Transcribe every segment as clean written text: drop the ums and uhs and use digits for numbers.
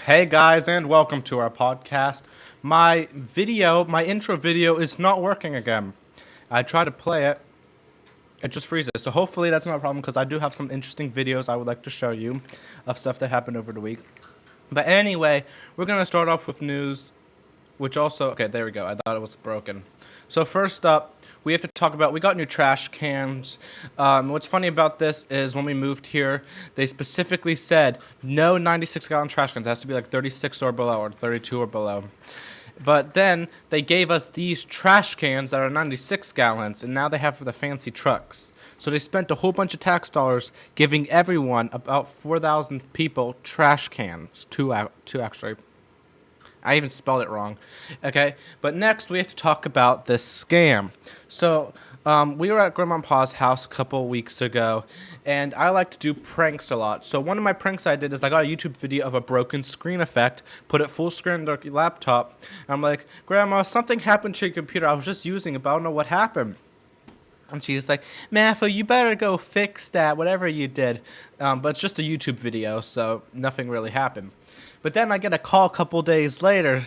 Hey guys, and welcome to our podcast. My intro video is not working again. I tried to play it, it just freezes. So hopefully that's not a problem because I do have some interesting videos I would like to show you of stuff that happened over the week. But anyway, we're going to start off with news, which also, okay, there we go. I thought it was broken. So first up, we have to talk about, we got new trash cans. What's funny about this is when we moved here, they specifically said no 96-gallon trash cans. It has to be like 36 or below or 32 or below. But then they gave us these trash cans that are 96 gallons, and now they have the fancy trucks. So they spent a whole bunch of tax dollars giving everyone, about 4,000 people, trash cans. Two actually. I even spelled it wrong. Okay, but next we have to talk about this scam. So we were at Grandma and Pa's house a couple weeks ago, and I like to do pranks a lot. So one of my pranks I did is I got a YouTube video of a broken screen effect, put it full screen on the laptop, and I'm like, Grandma, something happened to your computer. I was just using it, but I don't know what happened. And she's like, Matthew, you better go fix that, whatever you did. But it's just a YouTube video, so nothing really happened. But then I get a call a couple days later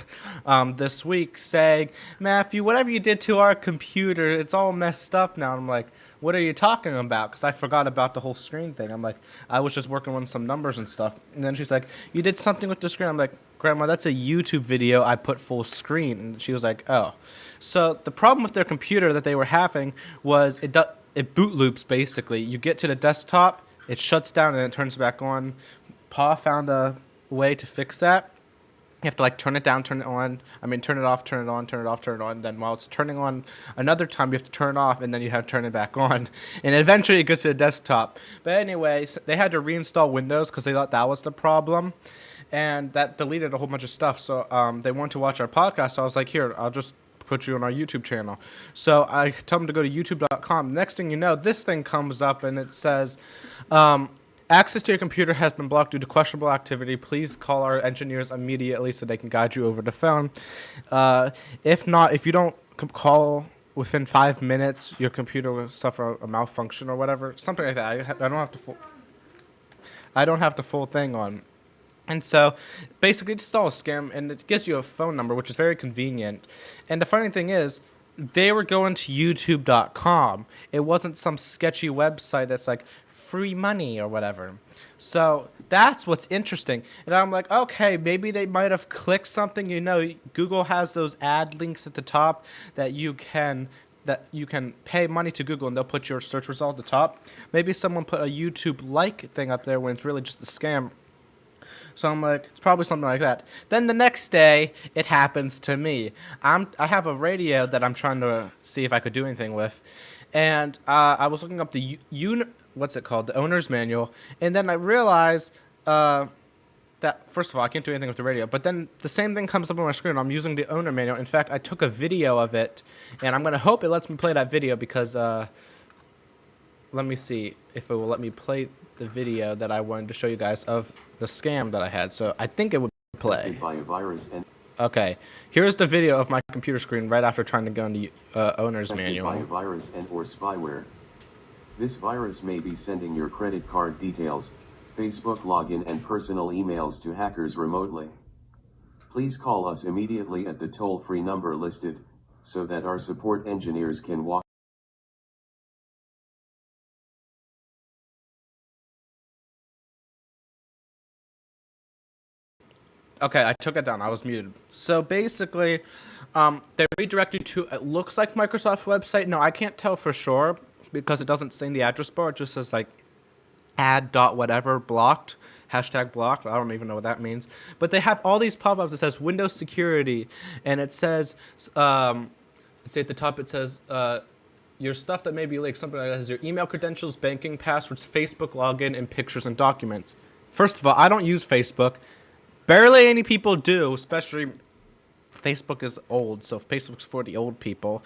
this week saying, Matthew, whatever you did to our computer, it's all messed up now. And I'm like, what are you talking about? Because I forgot about the whole screen thing. I'm like, I was just working on some numbers and stuff. And then she's like, you did something with the screen. I'm like, Grandma, that's a YouTube video I put full screen. And she was like, oh. So the problem with their computer that they were having was it boot loops, basically. You get to the desktop, it shuts down, and it turns back on. Pa found a way to fix that. You have to like turn it down, turn it on. Turn it off, turn it on, turn it off, turn it on. And then while it's turning on another time, you have to turn it off, and then you have to turn it back on. And eventually it gets to the desktop. But anyway, they had to reinstall Windows because they thought that was the problem. And that deleted a whole bunch of stuff. So they wanted to watch our podcast. So I was like, here, I'll just put you on our YouTube channel. So I tell them to go to youtube.com. Next thing you know, this thing comes up and it says, access to your computer has been blocked due to questionable activity. Please call our engineers immediately so they can guide you over the phone. If not, if you don't call within 5 minutes, your computer will suffer a malfunction or whatever. Something like that. I don't have the full thing on. And so, basically, it's all a scam, and it gives you a phone number, which is very convenient. And the funny thing is, they were going to YouTube.com. It wasn't some sketchy website that's like free money or whatever. So that's what's interesting. And I'm like, okay, maybe they might have clicked something. You know, Google has those ad links at the top that you can pay money to Google, and they'll put your search result at the top. Maybe someone put a YouTube-like thing up there when it's really just a scam. So I'm like, it's probably something like that. Then the next day, it happens to me. I have a radio that I'm trying to see if I could do anything with, and I was looking up the what's it called, the owner's manual, and then I realized that first of all, I can't do anything with the radio. But then the same thing comes up on my screen. I'm using the owner manual. In fact, I took a video of it, and I'm gonna hope it lets me play that video because let me see if it will let me play the video that I wanted to show you guys of the scam that I had. So I think it would play. Okay, here's the video of my computer screen right after trying to go into owner's manual. By a virus and/or spyware. This virus may be sending your credit card details, Facebook login and personal emails to hackers remotely. Please call us immediately at the toll-free number listed, so that our support engineers can walk. Okay, I took it down. I was muted. So basically, they redirect you to, it looks like Microsoft's website. No, I can't tell for sure because it doesn't say in the address bar. It just says like ad.whatever blocked, hashtag blocked. I don't even know what that means. But they have all these pop-ups. It says Windows security, and it says, let's say at the top it says, your stuff that may be leaked, something like that, is your email credentials, banking passwords, Facebook login, and pictures and documents. First of all, I don't use Facebook. Barely any people do, especially Facebook is old, so Facebook's for the old people.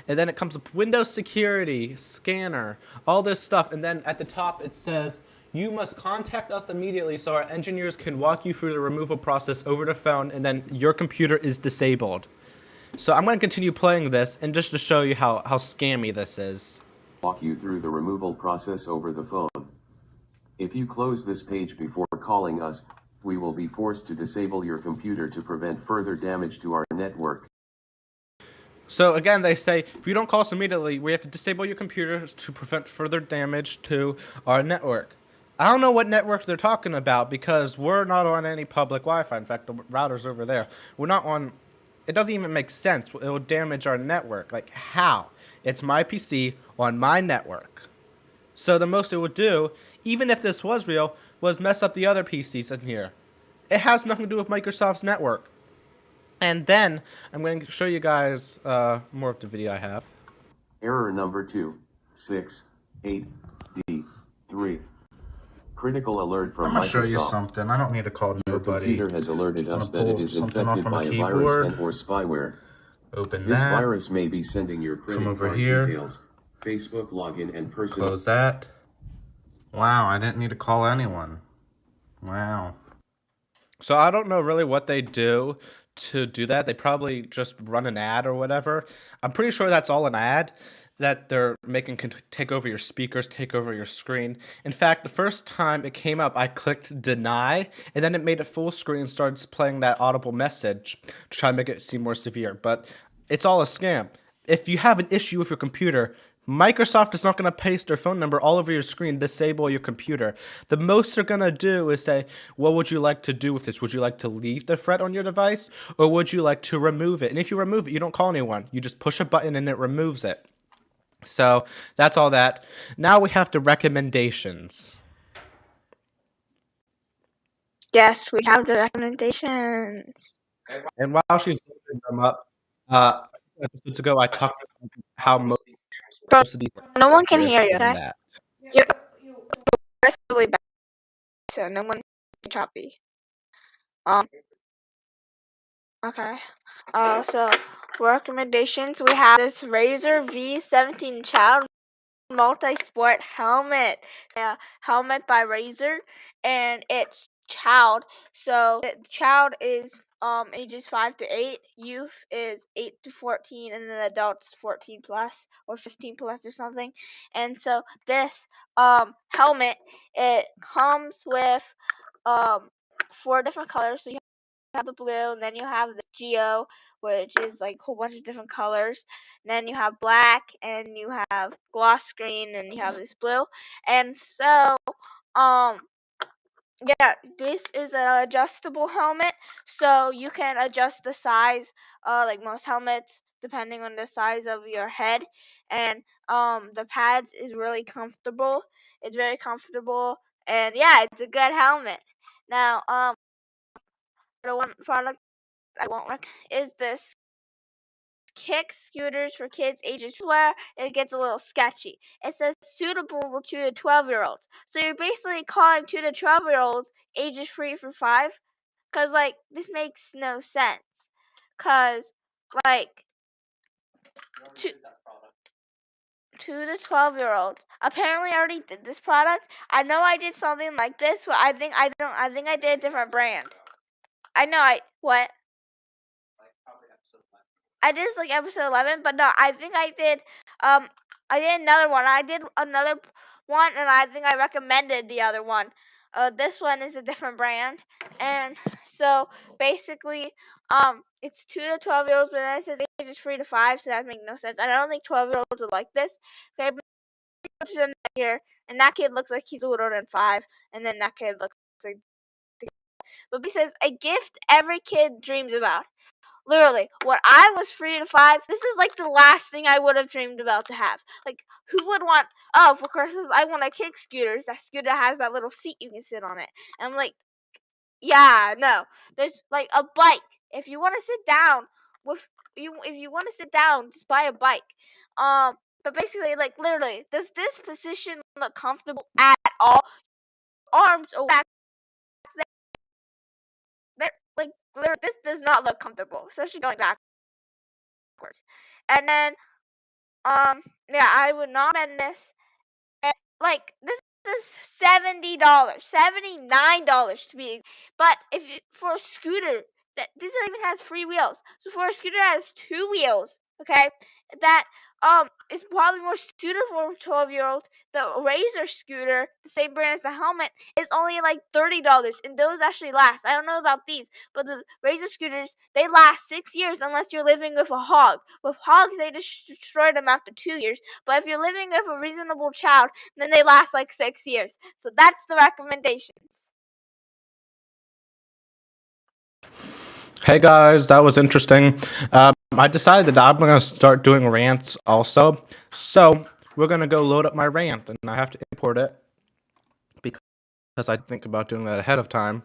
And then it comes with Windows security, scanner, all this stuff. And then at the top it says, you must contact us immediately so our engineers can walk you through the removal process over the phone, and then your computer is disabled. So I'm going to continue playing this, and just to show you how scammy this is. Walk you through the removal process over the phone. If you close this page before calling us, we will be forced to disable your computer to prevent further damage to our network. So again, they say, if you don't call us immediately, we have to disable your computer to prevent further damage to our network. I don't know what network they're talking about because we're not on any public Wi-Fi. In fact, the router's over there. We're not on. It doesn't even make sense. It will damage our network. Like, how? It's my PC on my network. So the most it would do, even if this was real, was mess up the other PCs in here. It has nothing to do with Microsoft's network. And then I'm going to show you guys more of the video I have. Error number 268D3. Critical alert from I'm going to show you Microsoft. something. I don't need to call Your nobody. computer has alerted us that it is Something off infected from by a a virus keyboard. and/or spyware. Open This that. virus may be sending your credit Come over card here. details, Facebook login, and personal. Close that. Wow, I didn't need to call anyone. Wow. So I don't know really what they do to do that. They probably just run an ad or whatever. I'm pretty sure that's all an ad that they're making can take over your speakers, take over your screen. In fact, the first time it came up, I clicked deny, and then it made it full screen and starts playing that audible message to try to make it seem more severe. But it's all a scam. If you have an issue with your computer, Microsoft is not going to paste their phone number all over your screen, disable your computer. The most they're going to do is say, what would you like to do with this? Would you like to leave the threat on your device, or would you like to remove it? And if you remove it, you don't call anyone. You just push a button and it removes it. So that's all that. Now we have the recommendations. Yes, we have the recommendations. And while she's looking them up, episodes ago I talked about how most of these No one can hear you, and okay? that. You're really bad, so no one can choppy. Okay. So for recommendations, we have this Razer V17 Child multi-sport helmet. Helmet by Razer, and it's child. So the child is ages 5 to 8, youth is 8 to 14, and then adults 14 plus or 15 plus or something. And so this helmet, it comes with 4 different colors. So you have the blue, and then you have the Geo, which is like a whole bunch of different colors. And then you have black, and you have gloss green, and you have this blue. And so, yeah, this is an adjustable helmet, so you can adjust the size, like most helmets, depending on the size of your head. And the pads is really comfortable. It's very comfortable, and yeah, it's a good helmet. Now, the one product I won't recommend is this kick scooters for kids ages where it gets a little sketchy. It says suitable for 2 to 12-year-olds. So you're basically calling 2 to 12-year-olds ages 3 through 5, cuz like this makes no sense. Cuz like 2 to 12-year-olds. Apparently I already did this product. I know I did something like this, but I think I did a different brand. What? I did this like episode 11, but no, I think I did another one. I did another one, and I think I recommended the other one. This one is a different brand, and so basically, it's 2 to 12-year-olds, but then it says ages 3 to 5, so that makes no sense. And I don't think 12-year-olds would like this. Okay, but here, and that kid looks like he's older than 5, and then that kid looks like. But he says a gift every kid dreams about. Literally, when I was 3 to 5, this is like the last thing I would have dreamed about to have. Like, who would want, oh, for Christmas, I want a kick scooter. That scooter has that little seat you can sit on it. And I'm like, yeah, no. There's like a bike. If you want to sit down, just buy a bike. But basically, like, literally, does this position look comfortable at all? Arms or back, like, literally, this does not look comfortable, especially going backwards. And then, yeah, I would not recommend this. Like, this is $70, $79 to be. But if you, for a scooter, this even has 3 wheels. So for a scooter that has 2 wheels, okay, that is probably more suitable for a 12-year-old. The Razor scooter, the same brand as the helmet, is only like $30, and those actually last. I don't know about these, but the Razor scooters, they last 6 years unless you're living with a hog. With hogs, they just destroy them after 2 years, but if you're living with a reasonable child, then they last like 6 years. So that's the recommendations. Hey guys, that was interesting. I decided that I'm gonna start doing rants also. So we're gonna go load up my rant, and I have to import it because I think about doing that ahead of time.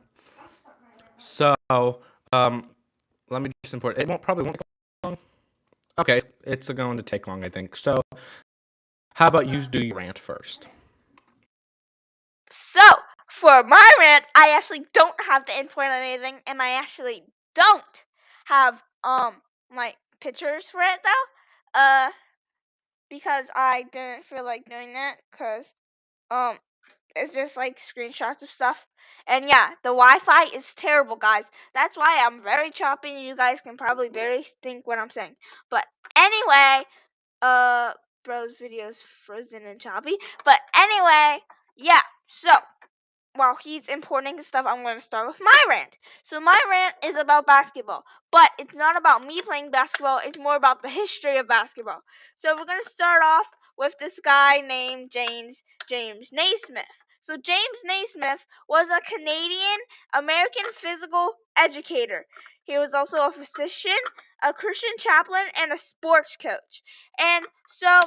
So let me just import it. It probably won't take long. Okay, it's going to take long, I think. So how about you do your rant first? So, for my rant, I actually don't have to import anything, and I actually don't have like pictures for it though. Because I didn't feel like doing that, cause it's just like screenshots of stuff. And yeah, the Wi-Fi is terrible, guys. That's why I'm very choppy, and you guys can probably barely think what I'm saying. But anyway, bro's video's frozen and choppy. But anyway, yeah. So while he's importing his stuff, I'm going to start with my rant. So my rant is about basketball, but it's not about me playing basketball. It's more about the history of basketball. So we're going to start off with this guy named James Naismith. So James Naismith was a Canadian American physical educator. He was also a physician, a Christian chaplain, and a sports coach. And so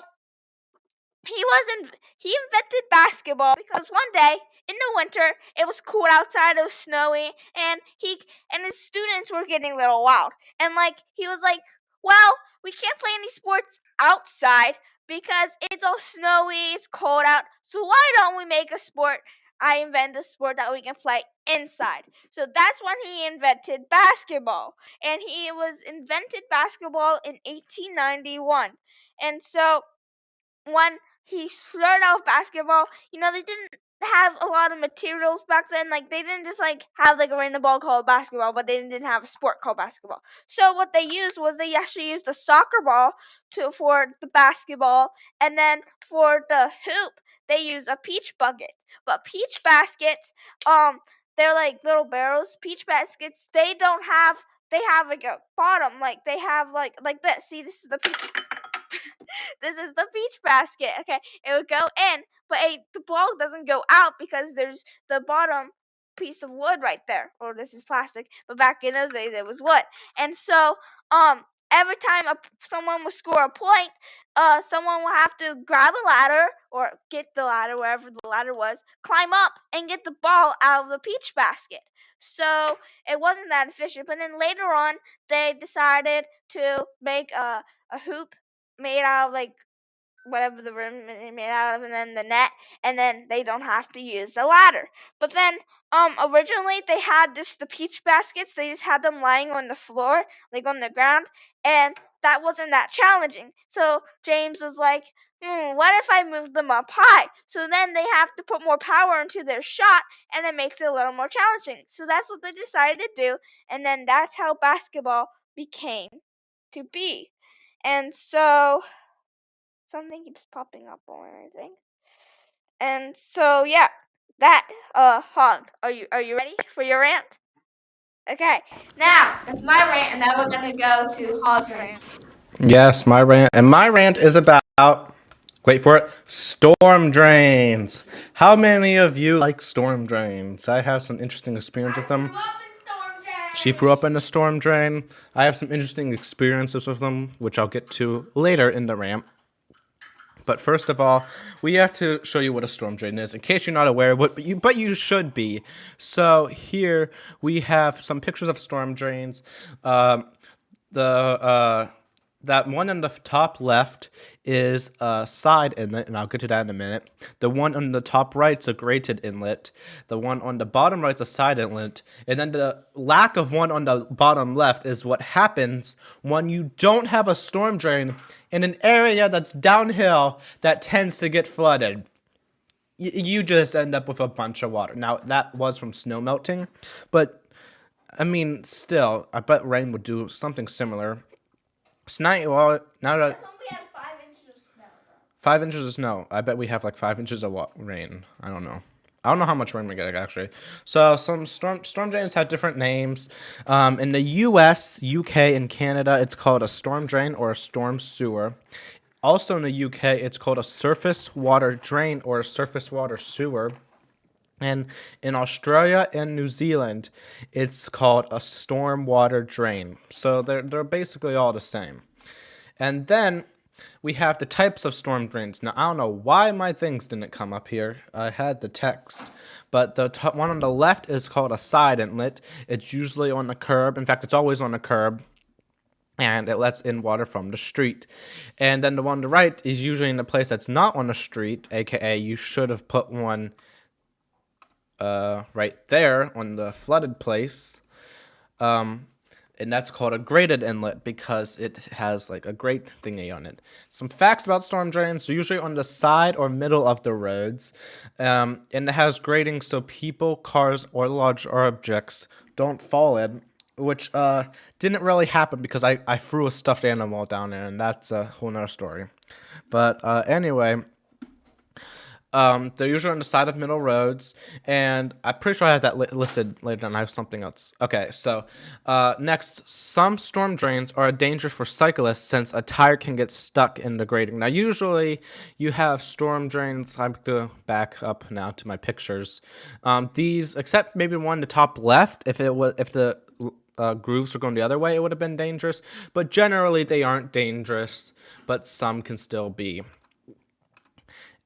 he invented basketball because one day in the winter it was cold outside, it was snowy, and his students were getting a little wild. And like he was like, well, we can't play any sports outside because it's all snowy, it's cold out. So why don't we make a sport? I invent a sport that we can play inside. So that's when he invented basketball. And he was invented basketball in 1891. And so when he started out with basketball, they didn't have a lot of materials back then. Like they didn't just like have like a random ball called basketball, but they didn't have a sport called basketball. So what they used was they actually used a soccer ball for the basketball, and then for the hoop they used a peach bucket. But peach baskets, they're like little barrels. Peach baskets, they have like a bottom, like they have like this. See, this is the peach. This is the peach basket. Okay, it would go in, but the ball doesn't go out because there's the bottom piece of wood right there. Or this is plastic, but back in those days it was wood. And so, every time someone would score a point, someone would have to grab a ladder or get the ladder wherever the ladder was, climb up and get the ball out of the peach basket. So it wasn't that efficient. But then later on, they decided to make a hoop made out of like whatever the rim is made out of, and then the net, and then they don't have to use the ladder. But then originally they had just the peach baskets. They just had them lying on the floor, like on the ground, and that wasn't that challenging. So James was like, what if I move them up high? So then they have to put more power into their shot, and it makes it a little more challenging. So that's what they decided to do, and then that's how basketball became to be. And so something keeps popping up on I think. And so yeah, that Hog, are you ready for your rant? Okay. Now that's my rant, and now we're gonna go to Hog's rant. Yes, my rant. And my rant is about, wait for it, storm drains. How many of you like storm drains? I have some interesting experience with them. She grew up in a storm drain. I have some interesting experiences with them, which I'll get to later in the rant. But first of all, we have to show you what a storm drain is, in case you're not aware, but you should be. So here we have some pictures of storm drains. That one on the top left is a side inlet, and I'll get to that in a minute. The one on the top right is a grated inlet. The one on the bottom right is a side inlet. And then the lack of one on the bottom left is what happens when you don't have a storm drain in an area that's downhill that tends to get flooded. You just end up with a bunch of water. Now, that was from snow melting, but I mean, still, I bet rain would do something similar. It's not, well, now that I thought we had 5 inches of snow, though. 5 inches of snow. I bet we have like 5 inches of rain. I don't know. I don't know how much rain we get actually. So some storm drains have different names. In the U.S., U.K., and Canada, it's called a storm drain or a storm sewer. Also in the U.K., it's called a surface water drain or a surface water sewer. And in Australia and New Zealand, it's called a storm water drain. So they're basically all the same. And then we have the types of storm drains. Now, I don't know why my things didn't come up here. I had the text. But the one on the left is called a side inlet. It's usually on the curb. In fact, it's always on the curb. And it lets in water from the street. And then the one on the right is usually in a place that's not on the street, aka you should have put one right there on the flooded place. And that's called a graded inlet because it has like a grate thingy on it. Some facts about storm drains: they're usually on the side or middle of the roads, and it has grading so people, cars, or large objects don't fall in, which didn't really happen because I threw a stuffed animal down there, and that's a whole nother story. But anyway. They're usually on the side of middle roads, and I'm pretty sure I have that listed later on. I have something else. Okay, so next, some storm drains are a danger for cyclists since a tire can get stuck in the grading. Now, usually you have storm drains. I'm going to back up now to my pictures. These, except maybe one in the top left, if the grooves were going the other way, it would have been dangerous. But generally, they aren't dangerous, but some can still be.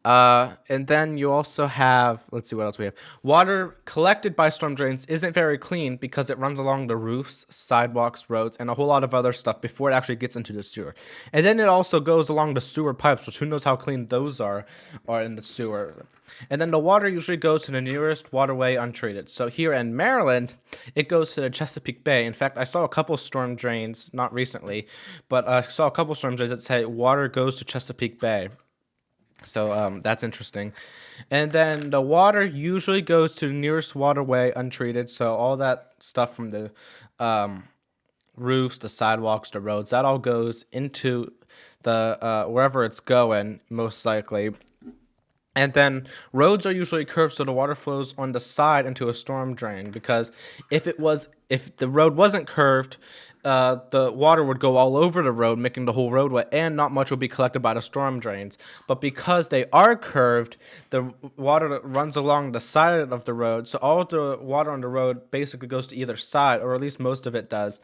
And then you also have, let's see what else we have. Water collected by storm drains isn't very clean because it runs along the roofs, sidewalks, roads, and a whole lot of other stuff before it actually gets into the sewer. And then it also goes along the sewer pipes, which who knows how clean those are in the sewer. And then the water usually goes to the nearest waterway untreated. So here in Maryland, it goes to the Chesapeake Bay. In fact, I saw a couple storm drains, not recently, but I saw a couple storm drains that say water goes to Chesapeake Bay. So that's interesting. And then the water usually goes to the nearest waterway untreated. So all that stuff from the roofs, the sidewalks, the roads, that all goes into the wherever it's going, most likely. And then roads are usually curved so the water flows on the side into a storm drain, because if the road wasn't curved, the water would go all over the road, making the whole road wet, and not much will be collected by the storm drains. But because they are curved, the water runs along the side of the road, so all the water on the road basically goes to either side, or at least most of it does.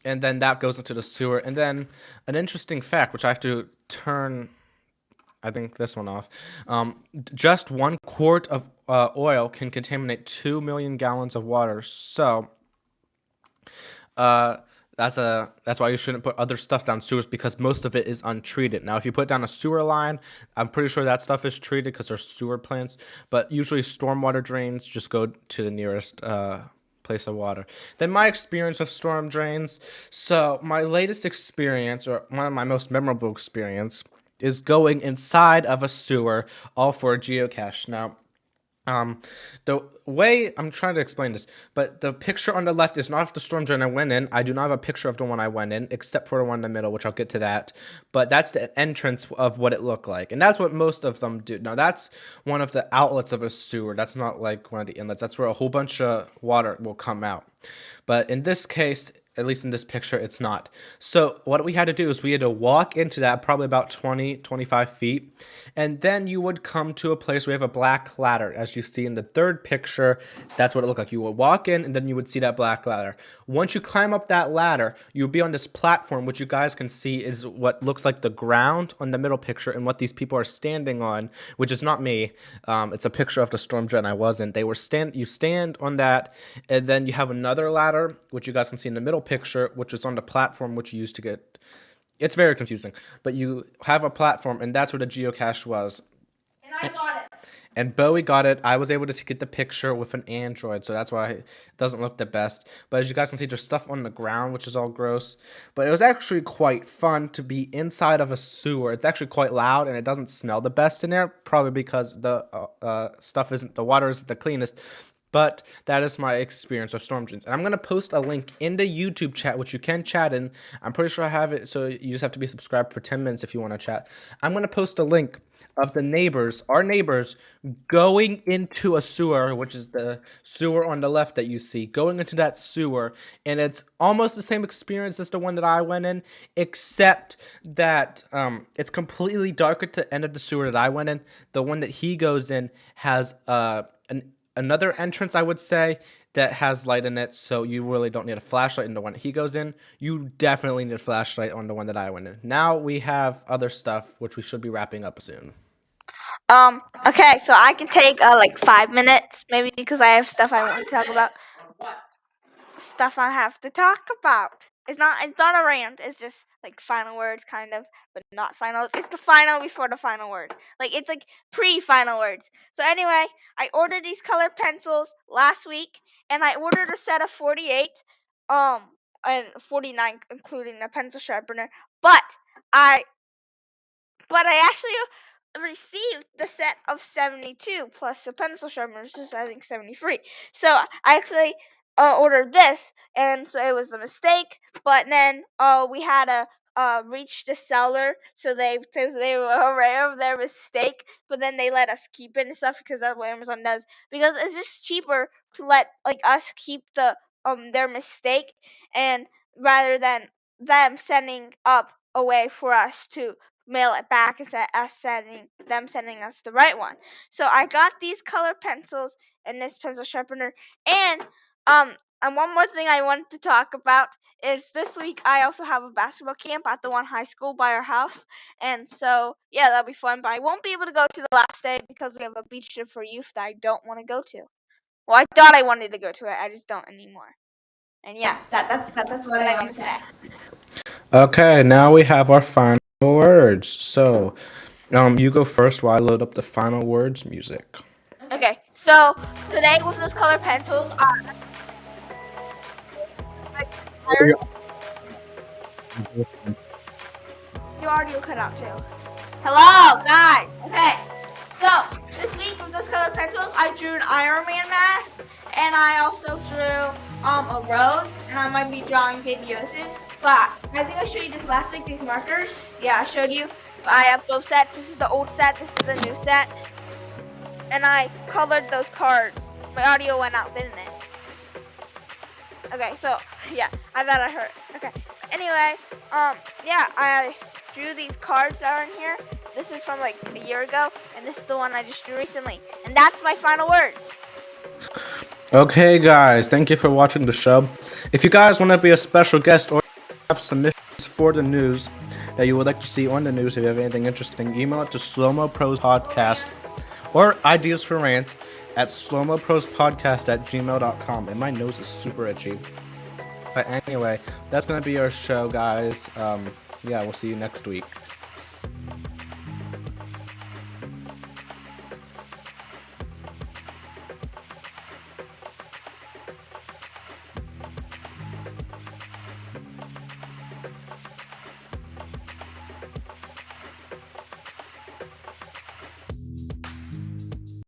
And then that goes into the sewer. And then an interesting fact, which I have to turn, I think, this one off. Just 1 quart of oil can contaminate 2 million gallons of water. So that's why you shouldn't put other stuff down sewers, because most of it is untreated. Now, if you put down a sewer line, I'm pretty sure that stuff is treated because there's sewer plants. But usually stormwater drains just go to the nearest place of water. Then my experience with storm drains. So my latest experience, or one of my most memorable experience, is going inside of a sewer, all for a geocache. Now, the way I'm trying to explain this, but the picture on the left is not of the storm drain I went in. I do not have a picture of the one I went in, except for the one in the middle, which I'll get to that. But that's the entrance of what it looked like. And that's what most of them do. Now, that's one of the outlets of a sewer. That's not like one of the inlets. That's where a whole bunch of water will come out. But in this case, at least in this picture, it's not. So what we had to do is we had to walk into that probably about 20, 25 feet. And then you would come to a place where we have a black ladder. As you see in the third picture, that's what it looked like. You would walk in and then you would see that black ladder. Once you climb up that ladder, you'll be on this platform, which you guys can see is what looks like the ground on the middle picture and what these people are standing on, which is not me. It's a picture of the storm drain I was in. You stand on that, and then you have another ladder, which you guys can see in the middle picture, which is on the platform which you used to get. It's very confusing, but you have a platform, and that's where the geocache was. And I got it. And Bowie got it. I was able to get the picture with an Android, so that's why it doesn't look the best. But as you guys can see, there's stuff on the ground, which is all gross. But it was actually quite fun to be inside of a sewer. It's actually quite loud, and it doesn't smell the best in there, probably because the water isn't the cleanest. But that is my experience with storm drains. And I'm going to post a link in the YouTube chat, which you can chat in. I'm pretty sure I have it, so you just have to be subscribed for 10 minutes if you want to chat. I'm going to post a link of the neighbors, our neighbors, going into a sewer, which is the sewer on the left that you see, going into that sewer. And it's almost the same experience as the one that I went in, except that it's completely dark at the end of the sewer that I went in. The one that he goes in has another entrance, I would say, that has light in it, so you really don't need a flashlight in the one that he goes in. You definitely need a flashlight on the one that I went in. Now we have other stuff, which we should be wrapping up soon. Okay, so I can take like 5 minutes, maybe, because I have stuff I want to talk about. Stuff I have to talk about. It's not a rant. It's just like final words, kind of, but not finals. It's the final before the final words. Like it's like pre-final words. So anyway, I ordered these color pencils last week, and I ordered a set of 48, and 49, including the pencil sharpener. But I actually received the set of 72 plus the pencil sharpener, which is I think 73. So I actually ordered this, and so it was a mistake. But then we had to reach the seller, so they were aware of their mistake. But then they let us keep it and stuff, because that's what Amazon does. Because it's just cheaper to let like us keep the their mistake, and rather than them sending up a way for us to mail it back instead of us sending us the right one. So I got these color pencils and this pencil sharpener, and one more thing I wanted to talk about is this week I also have a basketball camp at the one high school by our house, and so yeah, that'll be fun. But I won't be able to go to the last day because we have a beach trip for youth that I don't want to go to. Well, I thought I wanted to go to it, I just don't anymore. And yeah, that's what I want to say. Okay, now we have our final words. So, you go first while I load up the final words music. Okay, so today with those color pencils, your audio cut out too. Hello, guys. Okay, so this week with those color pencils, I drew an Iron Man mask, and I also drew a rose, and I might be drawing videos soon. But I think I showed you this last week. These markers, yeah, I showed you. I have both sets. This is the old set. This is the new set. And I colored those cards. My audio went out, didn't it? Okay, so yeah, I thought I heard. Okay. Anyway, yeah, I drew these cards that are in here. This is from like a year ago, and this is the one I just drew recently. And that's my final words. Okay, guys, thank you for watching the show. If you guys want to be a special guest or have submissions for the news that you would like to see on the news, if you have anything interesting, email it to slowmoprospodcast or ideas for rants at slowmoprospodcast@gmail.com. And my nose is super itchy. But anyway, that's going to be our show, guys. Yeah, we'll see you next week.